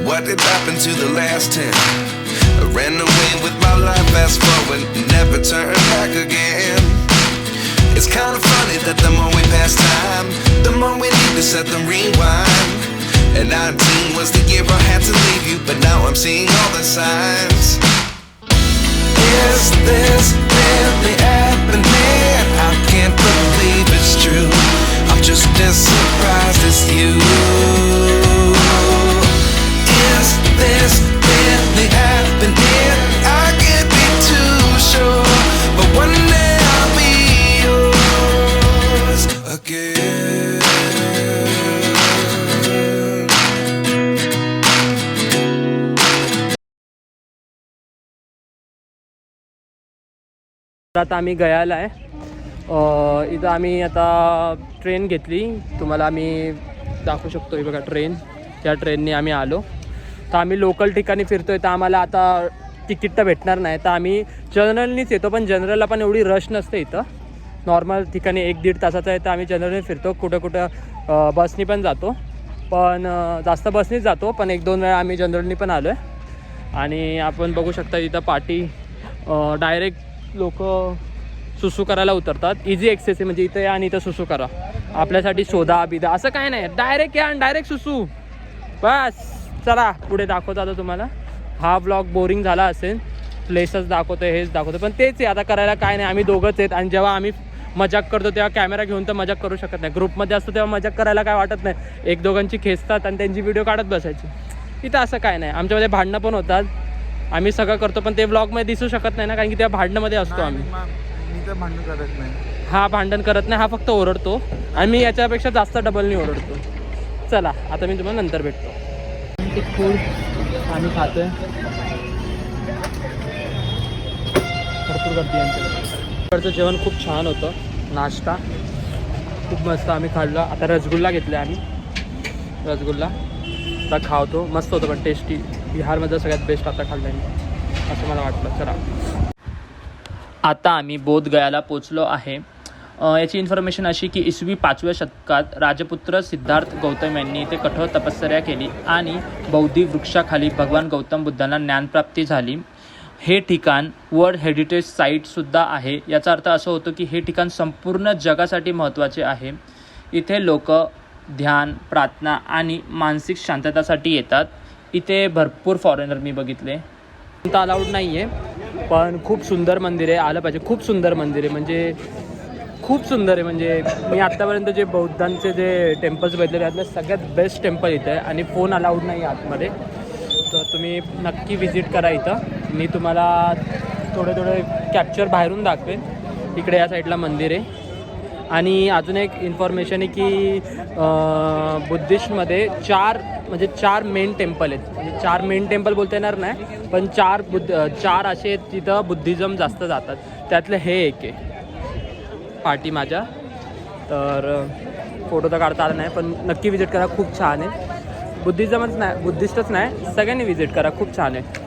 what did happen to the last 10? I ran away with my life, fast forward, never turn back again. It's kind of funny that the more we pass time, the more we need to set the rewind. And 19 was the year I had to leave you, but now I'm seeing all the signs. Is this really happening? I can't believe it's true. I'm just as surprised as you. Is this really happening? I can't be too sure, but one day I'll be yours again. आता आम्ही गयाला आहे. इथं आम्ही आता train घेतली. तुम्हाला आम्ही दाखवू शकतो. बघा ट्रेन, त्या ट्रेनने आम्ही आलो. तर आम्ही लोकल ठिकाणी फिरतो आहे. तर आम्हाला आता तिकीट तर भेटणार नाही, तर आम्ही जनरलनीच येतो. पण जनरलला पण एवढी रश नसते इथं. नॉर्मल ठिकाणी 1-1.5 तासाचं आहे, तर आम्ही जनरलने फिरतो. कुठं कुठं बसनी पण जातो, पण जास्त बसनीच जातो. पण 1-2 वेळा आम्ही जनरलनी पण आलो आहे. आणि आपण बघू शकता इथं पाठी डायरेक्ट लोक सुसू करायला उतरतात. इझी ॲक्सेस आहे, म्हणजे इथं या आणि इथं सुसू करा. आपल्यासाठी शोधा बिदा असं काय नाही, डायरेक्ट या आणि डायरेक्ट सुसू बस. चला पुढे दाखवतो आता तुम्हाला. हा ब्लॉग बोरिंग झाला असेल, प्लेसेस दाखवतो, हेच दाखवतो, पण तेच आहे आता. करायला काय नाही, आम्ही दोघंच आहेत. आणि जेव्हा आम्ही मजाक करतो तेव्हा कॅमेरा घेऊन तर मजाक करू शकत नाही. ग्रुपमध्ये असतो तेव्हा मजाक करायला काय वाटत नाही. 1-2घांची खेचतात आणि त्यांची व्हिडिओ काढत बसायची. इथं असं काय नाही. आमच्यामध्ये भांडणं पण होतात, आम्ही सगळं करतो, पण ते ब्लॉगमध्ये दिसू शकत नाही ना, कारण की त्या भांडणामध्ये असतो आम्ही. भांडण करत नाही. हा भांडण करत नाही, हा फक्त ओरडतो. आणि मी याच्यापेक्षा जास्त डबलनी ओरडतो. चला आता मी तुम्हाला नंतर भेटतो. फूड आम्ही खातोय, भरपूर गर्दी आमच्याकडचं. जेवण खूप छान होतं, नाश्ता खूप मस्त आम्ही खाल्लं. आता रसगुल्ला घेतला आम्ही, रसगुल्ला आता खावतो. मस्त होतं पण टेस्टी. बिहारमध्ये सगळ्यात बेस्ट आता खाल्लं मी, असं मला वाटलं. चला आता आम्ही बोधगयाला पोचलो आहे. याची इन्फॉर्मेशन अशी की इसवी 5व्या शतकात राजपुत्र सिद्धार्थ गौतम यांनी इथे कठोर तपश्चर्या केली आणि बोधी वृक्षाखाली भगवान गौतम बुद्धांना ज्ञानप्राप्ती झाली. हे ठिकाण वर्ल्ड हेरिटेज साईटसुद्धा आहे. याचा अर्थ असं होतो की हे ठिकाण संपूर्ण जगासाठी महत्त्वाचे आहे. इथे लोक ध्यान, प्रार्थना आणि मानसिक शांततासाठी येतात. इथे भरपूर फॉरेनर मी बघितले. अलाउड नाही आहे, पण खूप सुंदर मंदिर आहे, आलं पाहिजे. खूप सुंदर मंदिर आहे, म्हणजे खूप सुंदर आहे. म्हणजे मी आत्तापर्यंत जे बौद्धांचे जे टेम्पल्स बघितले त्यातलं सगळ्यात बेस्ट टेम्पल इथं आहे. आणि फोन अलाउड नाही आहे आतमध्ये, तर तुम्ही नक्की विजिट करा इथं. मी तुम्हाला थोडे कॅप्चर बाहेरून दाखवेन. इकडे या साईडला मंदिर आहे. आणि अजून एक इन्फॉर्मेशन आहे की बुद्धिस्टमध्ये 4 मेन टेम्पल आहेत. म्हणजे 4 मेन टेम्पल बोलता येणार नाही, पण 4 असे आहेत तिथं बुद्धिझम जास्त जातात. त्यातलं हे एक आहे पार्टी माझ्या. तर फोटो तर काढता आला नाही, पण नक्की विजिट करा, खूप छान आहे. बुद्धिझमच नाही, बुद्धिस्टच नाही, सगळ्यांनी विजिट करा, खूप छान आहे.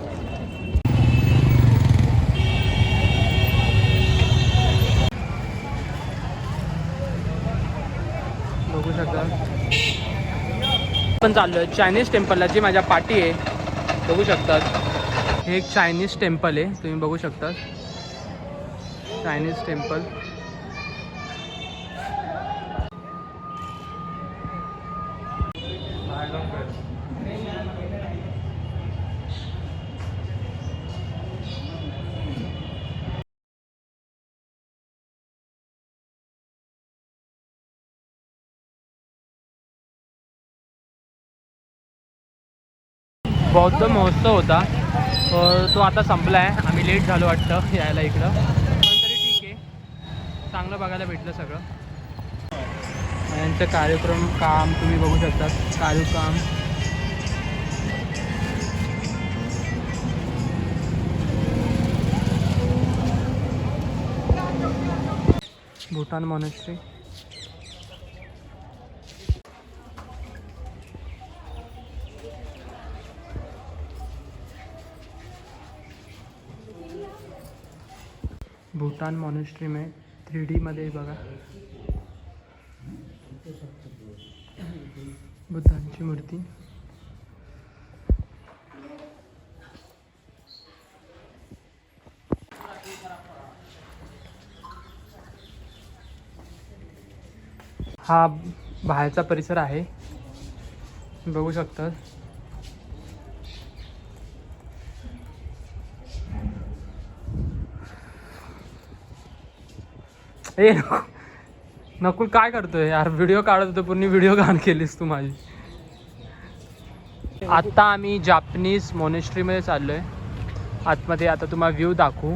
बघू शकता पण चाललो आहे चायनीज टेम्पलला, जी माझ्या पाठी आहे. बघू शकतात हे एक चायनीज टेम्पल आहे, तुम्ही बघू शकता चायनीज टेम्पल. बौद्ध महोत्सव होता, तो आता संपला आहे. आम्ही लेट झालो वाटतं यायला इकडं, पण तरी ठीक आहे, चांगलं बघायला भेटलं सगळं. यांचं कार्यक्रम काम तुम्ही बघू शकता. कार्यक्रम भूटान मॉनेस्ट्री. भूटान मॉनेस्ट्री में 3D मध्ये बघा बुद्धांची मूर्ती. हा बाहेरचा परिसर आहे, बघू शकतात. ए नकुल काय करतोय यार, व्हिडिओ काढत होतो पूर्ण व्हिडिओ घाण केलीस तू माझी. आत्ता आम्ही जापनीज मोनेस्ट्रीमध्ये चाललो आहे आतमध्ये. आता तुम्हाला व्ह्यू दाखवू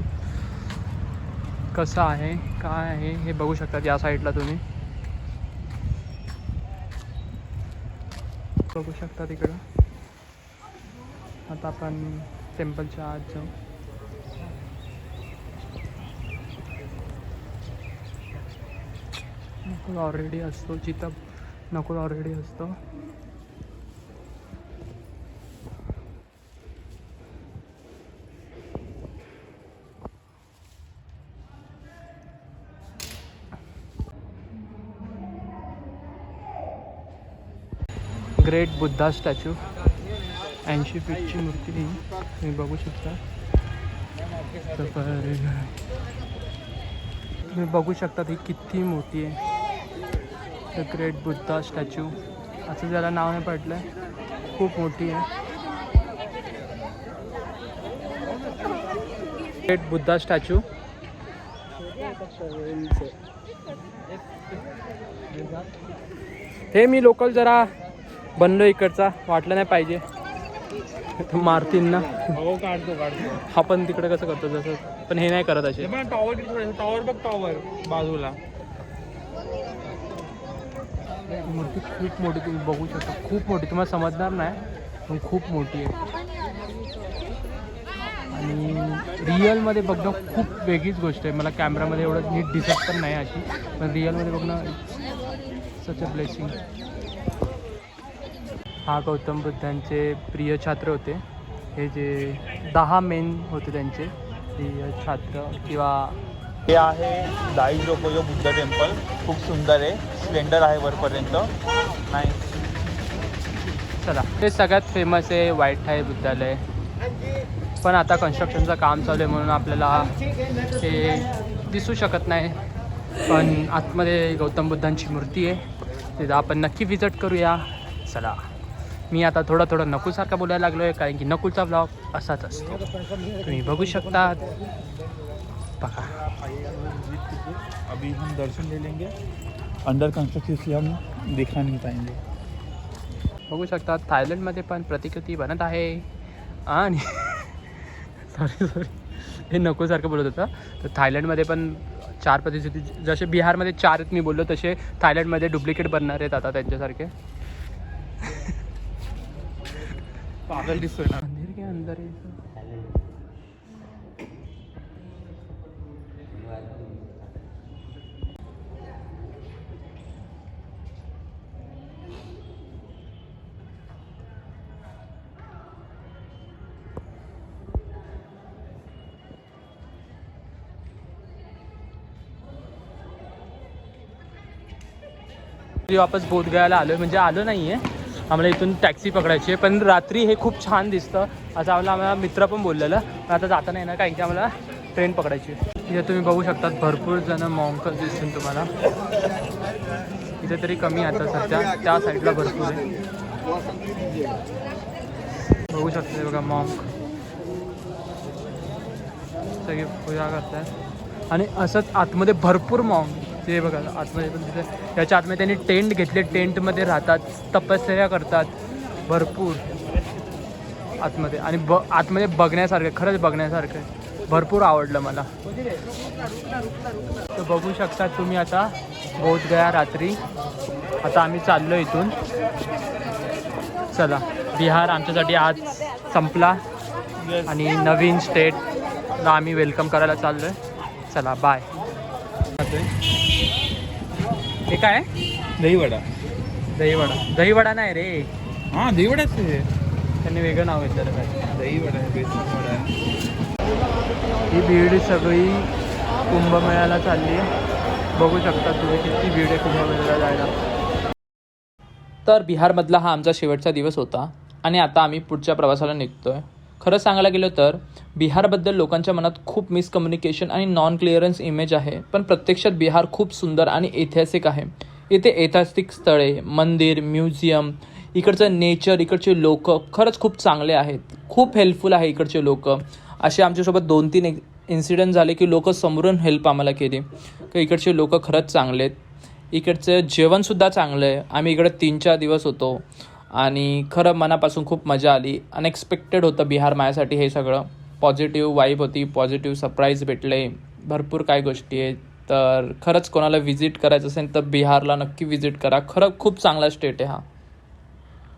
कसं आहे काय आहे हे बघू शकतात. या साईडला तुम्ही बघू शकता तिकडं. आता आपण टेम्पलच्या आत जाऊ. नकुल ऑलरेडी असतो जिथं नकुल ऑलरेडी असतो. ग्रेट बुद्धा स्टॅच्यू 80 फीटची मूर्ती ही तुम्ही बघू शकता. तुम्ही बघू शकता ही किती मोठी आहे. द ग्रेट बुद्धा स्टॅच्यू असं ज्याला नाव नाही पडलं आहे, खूप मोठी आहे. Great Buddha statue. हे मी लोकल जरा बनलो इकडचा, वाटलं नाही पाहिजे मारतील ना. हो काढतो आपण तिकडे कसं करतो जसं, पण हे नाही करत असे. टॉवर बघ, टॉवर बाजूला. मूर्ती खूप मोठी तुम्ही बघू शकता, खूप मोठी. तुम्हाला समजणार नाही पण खूप मोठी आहे. आणि रिअलमध्ये बघणं खूप वेगळीच गोष्ट आहे. मला कॅमेरामध्ये एवढं नीट दिसत पण नाही अशी, पण रिअलमध्ये बघणं सच अ ब्लेसिंग. हा गौतम बुद्धांचे प्रिय छात्र होते. हे जे 10 मेन होते त्यांचे प्रिय छात्र. किंवा हे आहे दाई जोकोयो बुद्ध टेम्पल. खूप सुंदर आहे, स्प्लेंडर आहे वरपर्यंत. नाही चला, हे सगळ्यात फेमस आहे व्हाईट बुद्धालय. पण आता कन्स्ट्रक्शनचं काम चालू आहे म्हणून आपल्याला हे दिसू शकत नाही. पण आतमध्ये गौतम बुद्धांची मूर्ती आहे, तिथं आपण नक्की विजिट करूया. चला, मी आता थोडं नकुलसारखं बोलायला लागलो आहे, कारण की नकुलचा व्लॉग असाच असतो. तुम्ही बघू शकता. बघा, अभी हम दर्शन ले लेंगे. अंडर कंस्ट्रक्शन इसलिए हम दिखा नहीं पाएंगे. बघू शकता थायलंडमध्ये पण प्रतिकृती बनत आहे. आणि सॉरी हे नकुलसारखं बोलत होतं. तर थायलंडमध्ये पण 4 प्रतिकृती, जसे बिहारमध्ये 4 आहेत मी बोललो, तसे थायलंडमध्ये डुप्लिकेट बनणार आहेत आता त्यांच्यासारखे. पागल दिसतोय ना. मंदिर के अंदर है. वापस बोधगयाला आलो, म्हणजे आलो नाही आहे, आम्हाला इथून टॅक्सी पकडायची आहे. पण रात्री हे खूप छान दिसतं असं आम्हाला मित्र पण बोललेलं. पण आता जाता नाही ना, कारण की आम्हाला ट्रेन पकडायची आहे. इथे तुम्ही बघू शकतात भरपूर जण मॉन्कच दिसतील तुम्हाला. इथे तरी कमी आता सध्या, त्या साईडला भरपूर आहे. बघू शकता बघा मॉन्क सगळे पूजा करतात. आणि असंच आतमध्ये भरपूर मॉन्क ते बघा आतमध्ये पण तिथे. त्याच्या आतमध्ये त्यांनी टेंट घेतले, टेंटमध्ये राहतात, तपश्चर्या करतात भरपूर आतमध्ये. आणि आतमध्ये बघण्यासारखं, खरंच बघण्यासारखं आहे. भरपूर आवडलं मला. तर बघू शकता तुम्ही आता बोधगया रात्री. आता आम्ही चाललो इथून. चला, बिहार आमच्यासाठी आज संपला आणि नवीन स्टेटला आम्ही वेलकम करायला चाललो आहे. चला बाय. हे काय दहीवडा. दहीवडा नाही रे. हां दहीवडाच आहे, त्यांनी वेगळं नाव घेतलेलं काय. दहीवडा आहे, बेसन वडा आहे. ही भीड सगळी कुंभमेळ्याला चालली आहे. बघू शकता तुम्ही किती भीड आहे कुंभमेळ्याला जायला. तर बिहारमधला हा आमचा शेवटचा दिवस होता आणि आता आम्ही पुढच्या प्रवासाला निघतो आहे. खरं सांगायला गेलं तर बिहारबद्दल लोकांच्या मनात खूप मिसकम्युनिकेशन आणि नॉन क्लिअरन्स इमेज आहे. पण प्रत्यक्षात बिहार खूप सुंदर आणि ऐतिहासिक आहे. इथे ऐतिहासिक स्थळे, मंदिर, म्युझियम, इकडचं नेचर, इकडचे लोक खरंच खूप चांगले आहेत. खूप हेल्पफुल आहे इकडचे लोक. असे आमच्यासोबत 2-3 इन्सिडेंट झाले की लोक समोरून हेल्प आम्हाला केली. की इकडचे लोक खरंच चांगले आहेत. इकडचं जेवणसुद्धा चांगलं आहे. आम्ही इकडे 3-4 दिवस होतो आणि खरं मनापासून खूप मजा आली. अनएक्सपेक्टेड होतं बिहार माझ्यासाठी हे सगळं. पॉझिटिव्ह वाईब होती, पॉझिटिव्ह सरप्राईज भेटले, भरपूर काय गोष्टी आहेत. तर खरंच कोणाला व्हिजिट करायचं असेल तर बिहारला नक्की व्हिजिट करा. खरं खूप चांगला स्टेट आहे हा.